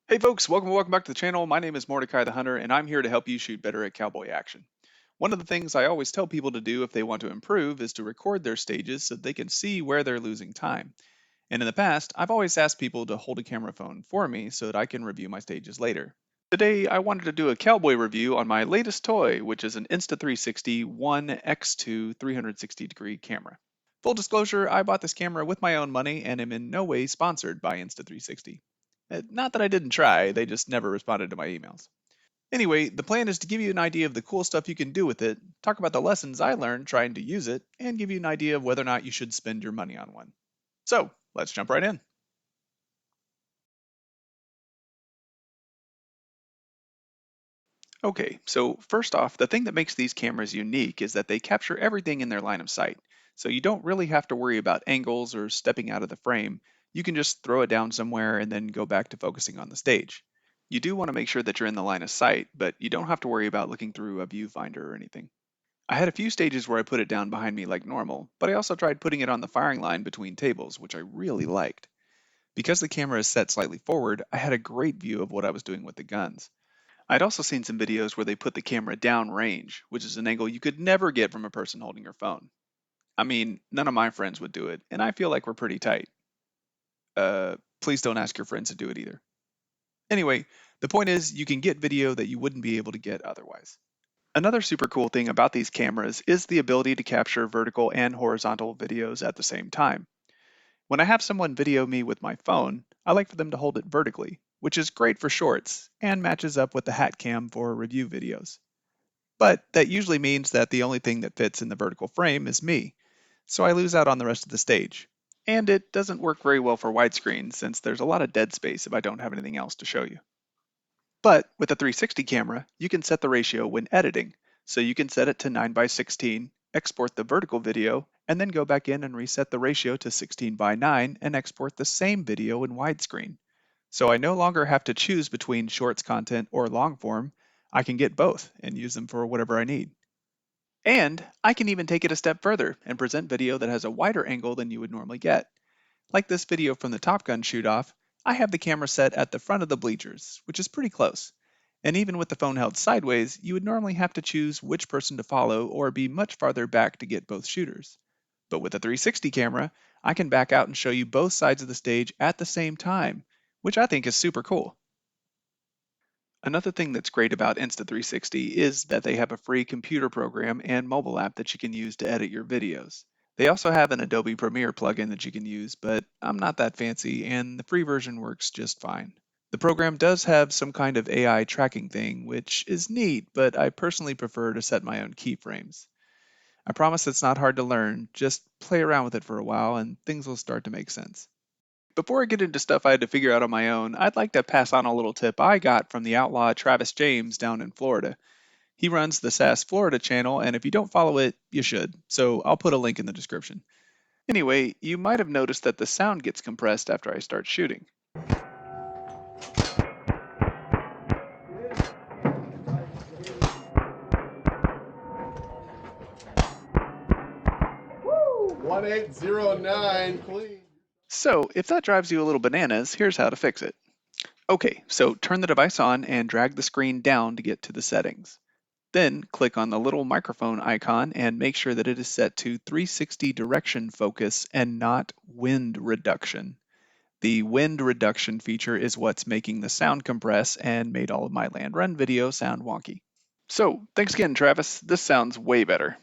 Hey folks, welcome back to the channel. My name is Mordecai the Hunter, and I'm here to help you shoot better at cowboy action. One of the things I always tell people to do if they want to improve is to record their stages so they can see where they're losing time. And in the past, I've always asked people to hold a camera phone for me so that I can review my stages later. Today, I wanted to do a cowboy review on my latest toy, which is an Insta360 1x2 360-degree camera. Full disclosure, I bought this camera with my own money and am in no way sponsored by Insta360. Not that I didn't try, they just never responded to my emails. Anyway, the plan is to give you an idea of the cool stuff you can do with it, talk about the lessons I learned trying to use it, and give you an idea of whether or not you should spend your money on one. So, let's jump right in. Okay, so first off, the thing that makes these cameras unique is that they capture everything in their line of sight. So you don't really have to worry about angles or stepping out of the frame. You can just throw it down somewhere and then go back to focusing on the stage. You do want to make sure that you're in the line of sight, but you don't have to worry about looking through a viewfinder or anything. I had a few stages where I put it down behind me like normal, but I also tried putting it on the firing line between tables, which I really liked. Because the camera is set slightly forward, I had a great view of what I was doing with the guns. I'd also seen some videos where they put the camera down range, which is an angle you could never get from a person holding your phone. I mean, none of my friends would do it, and I feel like we're pretty tight. Please don't ask your friends to do it either. Anyway, the point is you can get video that you wouldn't be able to get otherwise. Another super cool thing about these cameras is the ability to capture vertical and horizontal videos at the same time. When I have someone video me with my phone, I like for them to hold it vertically, which is great for shorts and matches up with the hat cam for review videos. But that usually means that the only thing that fits in the vertical frame is me, so I lose out on the rest of the stage. And it doesn't work very well for widescreen since there's a lot of dead space if I don't have anything else to show you. But with a 360 camera, you can set the ratio when editing. So you can set it to 9 by 16, export the vertical video, and then go back in and reset the ratio to 16 by 9 and export the same video in widescreen. So I no longer have to choose between shorts content or long form. I can get both and use them for whatever I need. And I can even take it a step further and present video that has a wider angle than you would normally get. Like this video from the Top Gun shoot off, I have the camera set at the front of the bleachers, which is pretty close. And even with the phone held sideways, you would normally have to choose which person to follow or be much farther back to get both shooters. But with a 360 camera, I can back out and show you both sides of the stage at the same time, which I think is super cool. Another thing that's great about Insta360 is that they have a free computer program and mobile app that you can use to edit your videos. They also have an Adobe Premiere plugin that you can use, but I'm not that fancy and the free version works just fine. The program does have some kind of AI tracking thing, which is neat, but I personally prefer to set my own keyframes. I promise it's not hard to learn, just play around with it for a while and things will start to make sense. Before I get into stuff I had to figure out on my own, I'd like to pass on a little tip I got from the outlaw Travis James down in Florida. He runs the SAS Florida channel, and if you don't follow it, you should, so I'll put a link in the description. Anyway, you might have noticed that the sound gets compressed after I start shooting. 1809, clean. So, if that drives you a little bananas, here's how to fix it. Okay, so turn the device on and drag the screen down to get to the settings. Then click on the little microphone icon and make sure that it is set to 360 direction focus and not wind reduction. The wind reduction feature is what's making the sound compress and made all of my land run video sound wonky. So, thanks again, Travis. This sounds way better.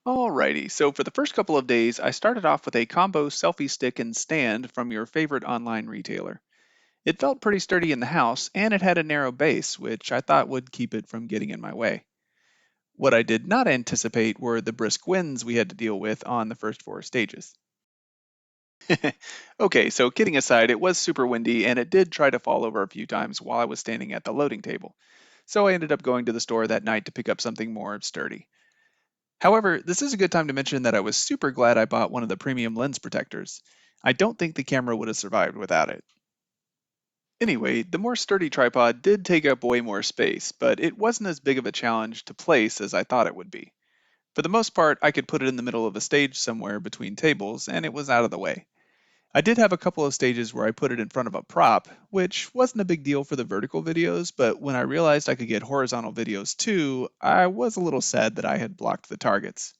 Alrighty, so for the first couple of days, I started off with a combo selfie stick and stand from your favorite online retailer. It felt pretty sturdy in the house, and it had a narrow base, which I thought would keep it from getting in my way. What I did not anticipate were the brisk winds we had to deal with on the first four stages. Okay, so kidding aside, it was super windy, and it did try to fall over a few times while I was standing at the loading table. So I ended up going to the store that night to pick up something more sturdy. However, this is a good time to mention that I was super glad I bought one of the premium lens protectors. I don't think the camera would have survived without it. Anyway, the more sturdy tripod did take up way more space, but it wasn't as big of a challenge to place as I thought it would be. For the most part, I could put it in the middle of a stage somewhere between tables, and it was out of the way. I did have a couple of stages where I put it in front of a prop, which wasn't a big deal for the vertical videos, but when I realized I could get horizontal videos too, I was a little sad that I had blocked the targets.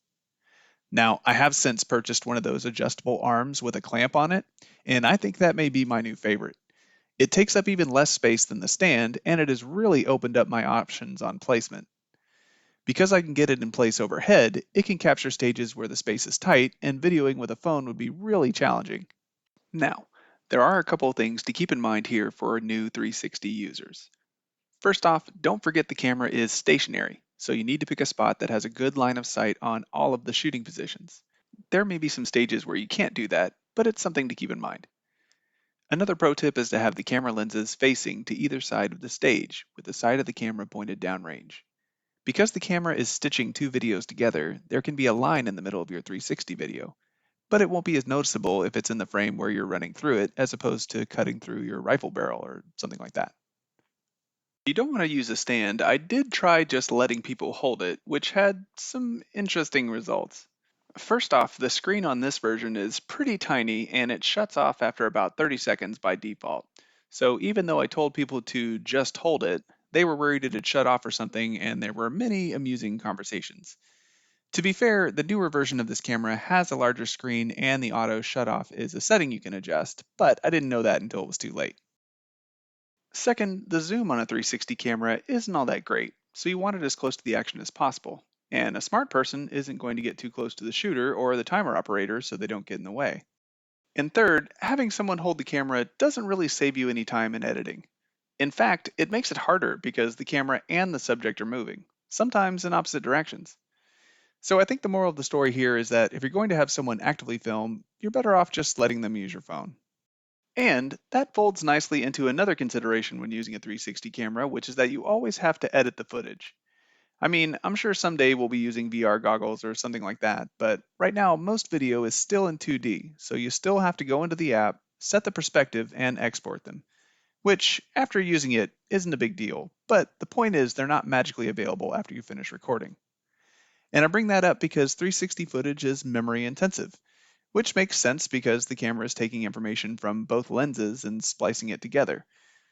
Now, I have since purchased one of those adjustable arms with a clamp on it, and I think that may be my new favorite. It takes up even less space than the stand, and it has really opened up my options on placement. Because I can get it in place overhead, it can capture stages where the space is tight, and videoing with a phone would be really challenging. Now, there are a couple of things to keep in mind here for new 360 users. First off, don't forget the camera is stationary, so you need to pick a spot that has a good line of sight on all of the shooting positions. There may be some stages where you can't do that, but it's something to keep in mind. Another pro tip is to have the camera lenses facing to either side of the stage, with the side of the camera pointed downrange. Because the camera is stitching two videos together, there can be a line in the middle of your 360 video, but it won't be as noticeable if it's in the frame where you're running through it as opposed to cutting through your rifle barrel or something like that. If you don't want to use a stand, I did try just letting people hold it, which had some interesting results. First off, the screen on this version is pretty tiny and it shuts off after about 30 seconds by default. So even though I told people to just hold it, they were worried it'd shut off or something, and there were many amusing conversations. To be fair, the newer version of this camera has a larger screen and the auto shut off is a setting you can adjust, but I didn't know that until it was too late. Second, the zoom on a 360 camera isn't all that great, so you want it as close to the action as possible. And a smart person isn't going to get too close to the shooter or the timer operator so they don't get in the way. And third, having someone hold the camera doesn't really save you any time in editing. In fact, it makes it harder because the camera and the subject are moving, sometimes in opposite directions. So I think the moral of the story here is that if you're going to have someone actively film, you're better off just letting them use your phone. And that folds nicely into another consideration when using a 360 camera, which is that you always have to edit the footage. I mean, I'm sure someday we'll be using VR goggles or something like that, but right now most video is still in 2D, so you still have to go into the app, set the perspective, and export them, which, after using it, isn't a big deal, but the point is they're not magically available after you finish recording. And I bring that up because 360 footage is memory intensive, which makes sense because the camera is taking information from both lenses and splicing it together.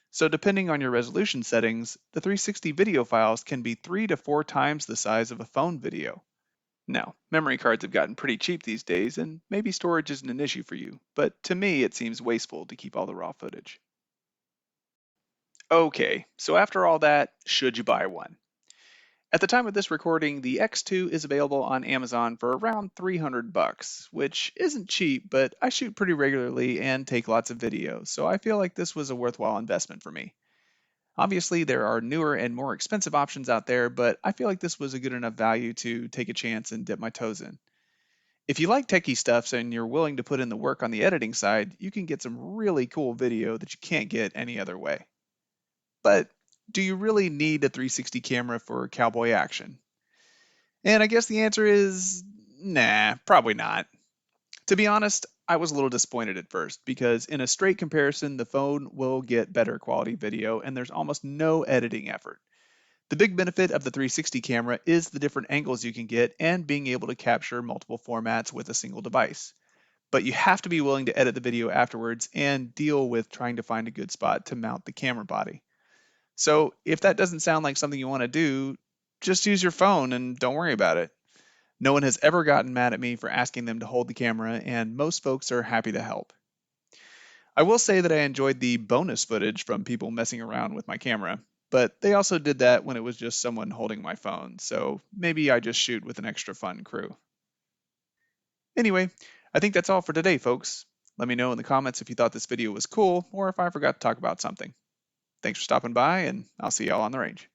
So, depending on your resolution settings, the 360 video files can be 3 to 4 times the size of a phone video. Now, memory cards have gotten pretty cheap these days, and maybe storage isn't an issue for you, but to me it seems wasteful to keep all the raw footage. Okay, so after all that, should you buy one? At the time of this recording, the X2 is available on Amazon for around 300 bucks, which isn't cheap, but I shoot pretty regularly and take lots of videos, so I feel like this was a worthwhile investment for me. Obviously, there are newer and more expensive options out there, but I feel like this was a good enough value to take a chance and dip my toes in. If you like techie stuff and you're willing to put in the work on the editing side, you can get some really cool video that you can't get any other way. But do you really need a 360 camera for cowboy action? And I guess the answer is nah, probably not. To be honest, I was a little disappointed at first because, in a straight comparison, the phone will get better quality video and there's almost no editing effort. The big benefit of the 360 camera is the different angles you can get and being able to capture multiple formats with a single device. But you have to be willing to edit the video afterwards and deal with trying to find a good spot to mount the camera body. So, if that doesn't sound like something you want to do, just use your phone and don't worry about it. No one has ever gotten mad at me for asking them to hold the camera, and most folks are happy to help. I will say that I enjoyed the bonus footage from people messing around with my camera, but they also did that when it was just someone holding my phone, so maybe I just shoot with an extra fun crew. Anyway, I think that's all for today, folks. Let me know in the comments if you thought this video was cool or if I forgot to talk about something. Thanks for stopping by, and I'll see y'all on the range.